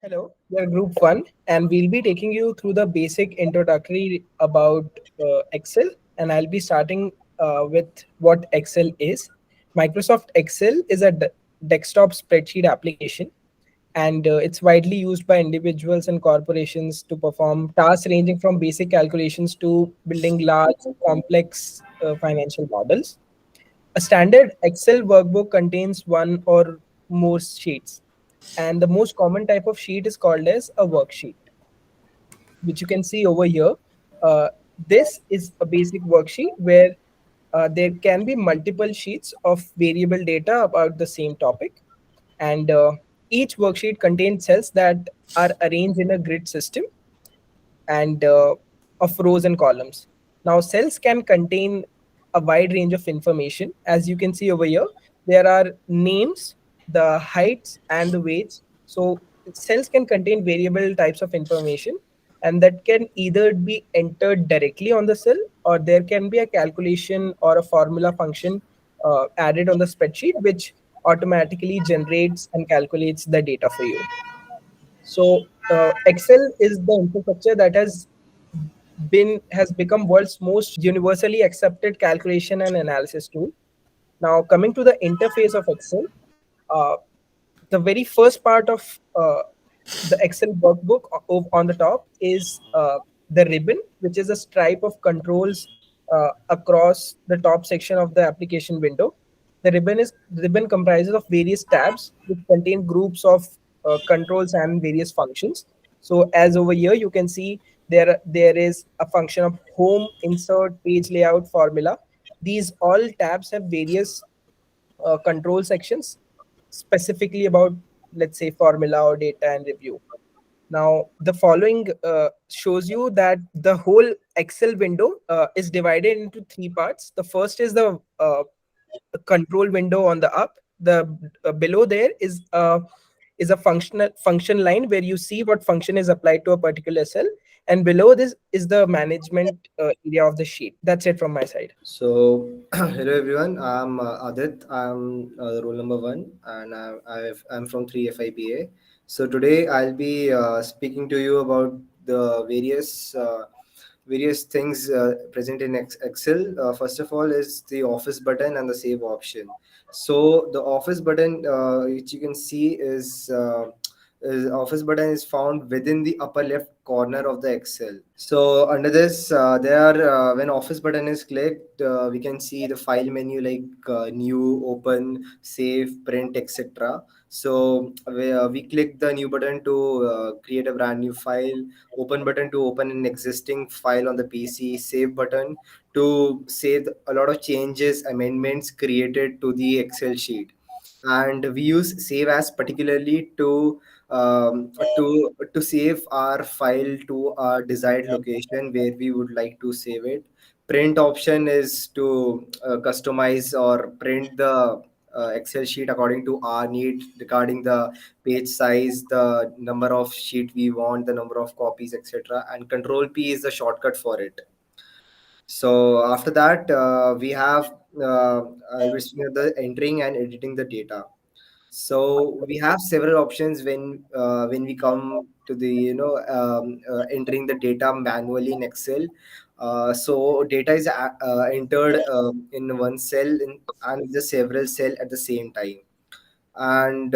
Hello, we are Group 1, and we'll be taking you through the basic introductory about Excel. And I'll be starting with what Excel is. Microsoft Excel is a desktop spreadsheet application, and it's widely used by individuals and corporations to perform tasks ranging from basic calculations to building large, complex financial models. A standard Excel workbook contains one or more sheets, and the most common type of sheet is called as a worksheet, which you can see over here. Uh, this is a basic worksheet where there can be multiple sheets of variable data about the same topic, and each worksheet contains cells that are arranged in a grid system and of rows and columns. Now, cells can contain a wide range of information. As you can see over here, there are names, the heights, and the weights. So, cells can contain variable types of information, and that can either be entered directly on the cell, or there can be a calculation or a formula function added on the spreadsheet, which automatically generates and calculates the data for you. So Excel is the infrastructure that has become world's most universally accepted calculation and analysis tool. Now, coming to the interface of Excel, uh, the very first part of the Excel workbook on the top is the ribbon, which is a stripe of controls across the top section of the application window. The ribbon comprises of various tabs which contain groups of controls and various functions. So as over here, you can see there is a function of home, insert, page layout, formula. These all tabs have various control sections specifically about, let's say, formula or data and review. Now, the following shows you that the whole Excel window is divided into three parts. The first is the control window on the up. The below there is a functional function line where you see what function is applied to a particular cell, and below this is the management area of the sheet. That's it from my side. So, hello everyone. I'm Adit. I'm roll number one, and I'm from 3FIPA. So today I'll be speaking to you about the various things present in Excel. First of all, is the Office button and the Save option. So the Office button, which you can see, is Office button is found within the upper left corner of the Excel. So under this, when Office button is clicked, we can see the file menu like new, open, save, print, etc. So we click the new button to create a brand new file, open button to open an existing file on the PC, save button to save a lot of changes, amendments created to the Excel sheet. And we use save as particularly to save our file to our desired location where we would like to save it. Print option is to customize or print the Excel sheet according to our need regarding the page size, the number of sheet we want, the number of copies, etc. And Control P is the shortcut for it. So after that, we have I'll be speaking of the entering and editing the data. So we have several options when we come to the entering the data manually in Excel. So data is entered in one cell and the several cell at the same time. And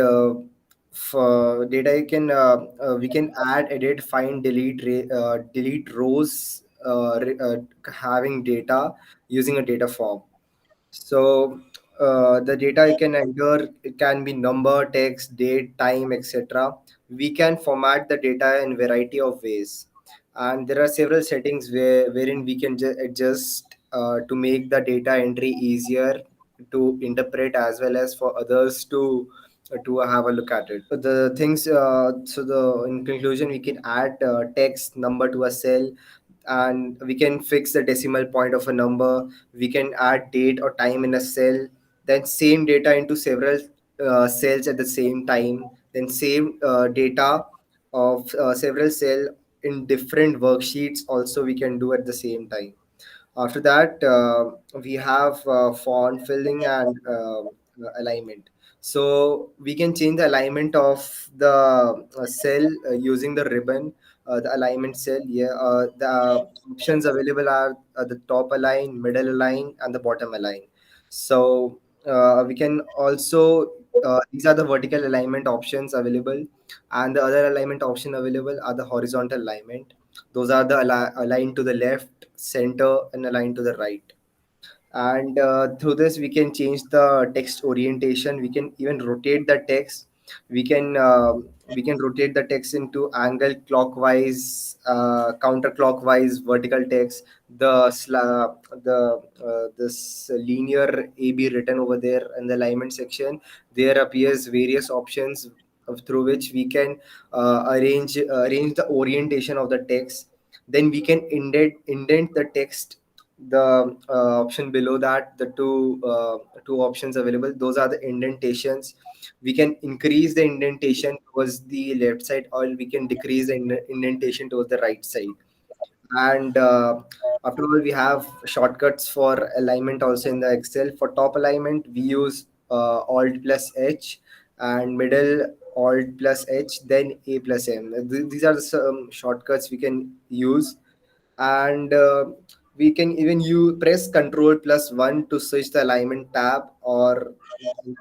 for data, you can we can add, edit, find, delete rows having data using a data form. So the data you can enter, it can be number, text, date, time, etc. We can format the data in variety of ways, and there are several settings wherein we can adjust to make the data entry easier to interpret as well as for others to have a look at it. The things so the in conclusion, we can add text number to a cell, and we can fix the decimal point of a number. We can add date or time in a cell, then same data into several cells at the same time, then same data of several cell in different worksheets also we can do at the same time. After that, we have font filling and alignment. So we can change the alignment of the cell using the ribbon, the alignment cell. Yeah, the options available are the top align, middle align, and the bottom align. So we can also these are the vertical alignment options available, and the other alignment option available are the horizontal alignment. Those are the aligned to the left, center, and aligned to the right. And through this we can change the text orientation. We can even rotate the text. We can rotate the text into angle clockwise, counterclockwise, vertical text. This linear ab written over there in the alignment section, there appears various options through which we can arrange the orientation of the text. Then we can indent the text. The option below that, the two options available, those are the indentations. We can increase the indentation towards the left side, or we can decrease the indentation towards the right side. And after all, we have shortcuts for alignment also in the excel. For top alignment, we use alt plus h, and middle alt plus h, then a plus m. These are some shortcuts we can use. And we can even use press control plus 1 to switch the alignment tab, or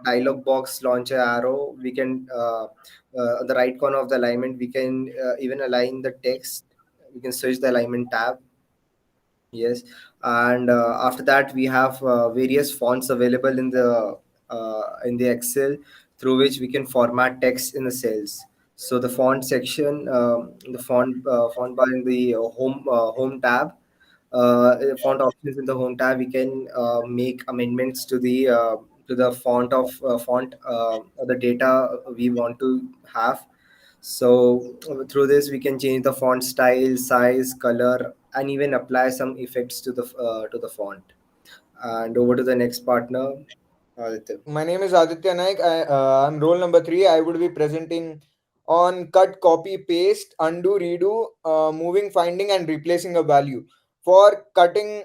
dialog box launcher arrow. We can on the right corner of the alignment, we can even align the text. We can switch the alignment tab. Yes. And after that, we have various fonts available in the Excel, through which we can format text in the cells. So the font section, the font bar in the home tab, font options in the home tab, we can make amendments to the font the data we want to have. So through this, we can change the font style, size, color, and even apply some effects to the font. And over to the next partner, Aditya. My name is Aditya Naik. I'm role number 3. I would be presenting on cut, copy, paste, undo, redo, moving, finding, and replacing a value. For cutting,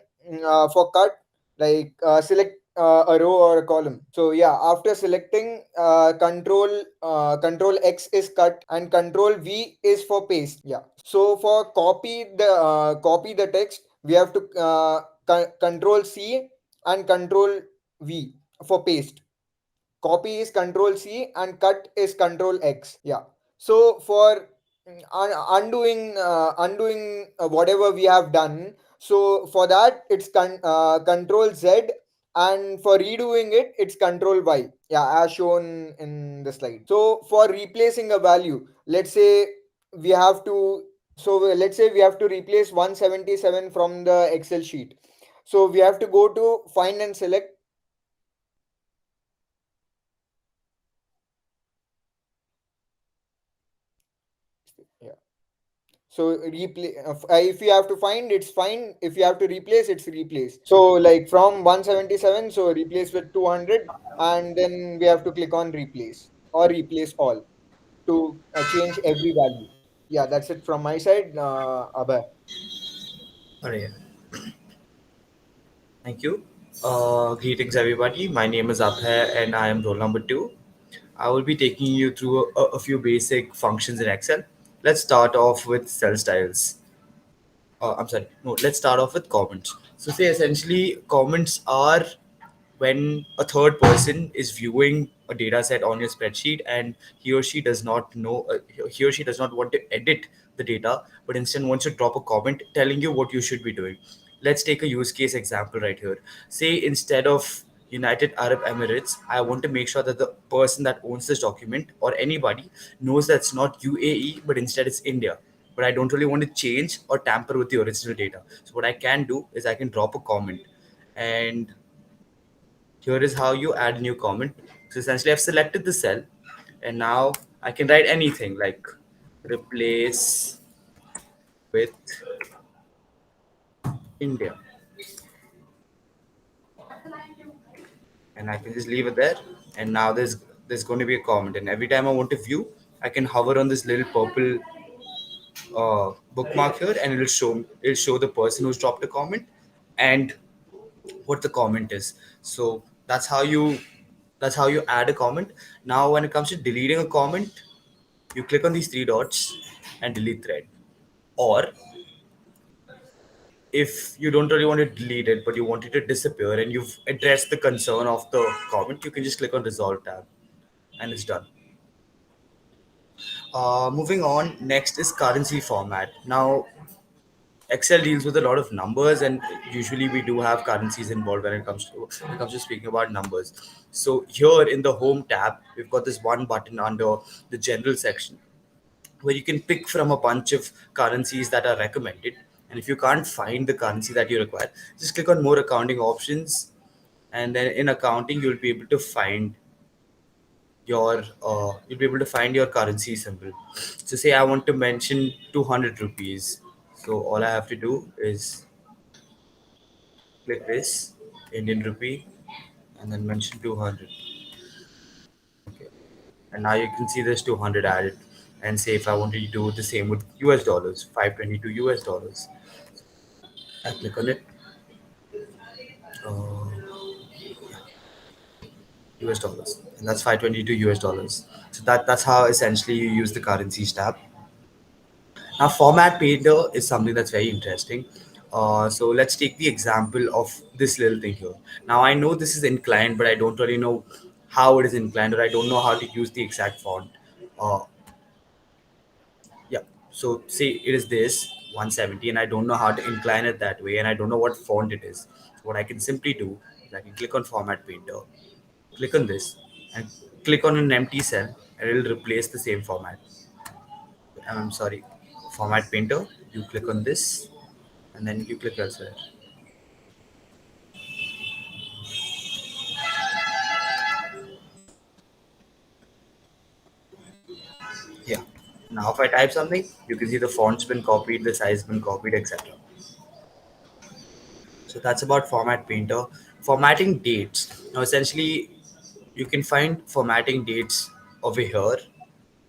for cut, like select a row or a column. So yeah, after selecting, control X is cut and control V is for paste. Yeah. So for copy the text, we have to control C and control V for paste. Copy is control C and cut is control X. Yeah. So for undoing whatever we have done, so for that it's control Z, and for redoing it it's control Y. Yeah, as shown in the slide. So for replacing a value, let's say we have to let's say we have to replace 177 from the Excel sheet. So we have to go to find and select. Yeah. So if you have to find, it's fine. If you have to replace, it's replace. So like from 177, so replace with 200, and then we have to click on replace or replace all to change every value. Yeah, that's it from my side. Abhay. All right. Thank you. Greetings, everybody. My name is Abhay, and I am role number 2. I will be taking you through a few basic functions in Excel. Let's start off with cell styles. I'm sorry. No, let's start off with comments. So, say essentially, comments are when a third person is viewing a data set on your spreadsheet and he or she does not know, he or she does not want to edit the data, but instead wants to drop a comment telling you what you should be doing. Let's take a use case example right here. Say instead of United Arab Emirates, I want to make sure that the person that owns this document or anybody knows that it's not UAE, but instead it's India. But I don't really want to change or tamper with the original data. So what I can do is I can drop a comment, and here is how you add a new comment. So essentially I've selected the cell, and now I can write anything like replace with India, and I can just leave it there. And now there's going to be a comment, and every time I want to view, I can hover on this little purple bookmark here, and it'll show the person who's dropped a comment and what the comment is. So that's how you That's how you add a comment. Now, when it comes to deleting a comment, you click on these three dots and delete thread. Or if you don't really want to delete it, but you want it to disappear and you've addressed the concern of the comment, you can just click on resolve tab and it's done. Moving on, next is currency format. Now, Excel deals with a lot of numbers, and usually we do have currencies involved when it comes to speaking about numbers. So here in the home tab, we've got this one button under the general section where you can pick from a bunch of currencies that are recommended. And if you can't find the currency that you require, just click on more accounting options, and then in accounting you'll be able to find your currency symbol. So say I want to mention 200 rupees. So all I have to do is click this Indian rupee and then mention 200. Okay. And now you can see there's 200 added. And say if I wanted to do the same with US dollars, 522 US dollars. I click on it. Uh, US dollars. And that's 522 US dollars. So that's how essentially you use the currencies tab. Now, format painter is something that's very interesting. So let's take the example of this little thing here. Now, I know this is inclined, but I don't really know how it is inclined, or I don't know how to use the exact font. Uh, yeah. So say it is this 170, and I don't know how to incline it that way, and I don't know what font it is. So what I can simply do is I can click on format painter, click on this, and click on an empty cell, and it will replace the same format. I'm sorry, format painter. You click on this, and then you click elsewhere. Yeah. Now, if I type something, you can see the font's been copied, the size been copied, etc. So that's about format painter. Formatting dates. Now, essentially, you can find formatting dates over here.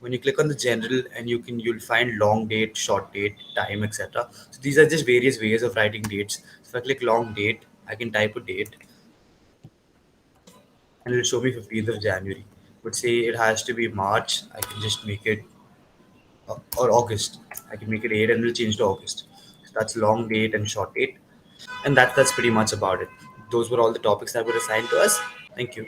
When you click on the general, and you'll find long date, short date, time, etc. So these are just various ways of writing dates. So if I click long date, I can type a date, and it'll show me 15th of January. But say it has to be March, I can just make it or August. I can make it 8 and it'll change to August. So that's long date and short date. And that's pretty much about it. Those were all the topics that were assigned to us. Thank you.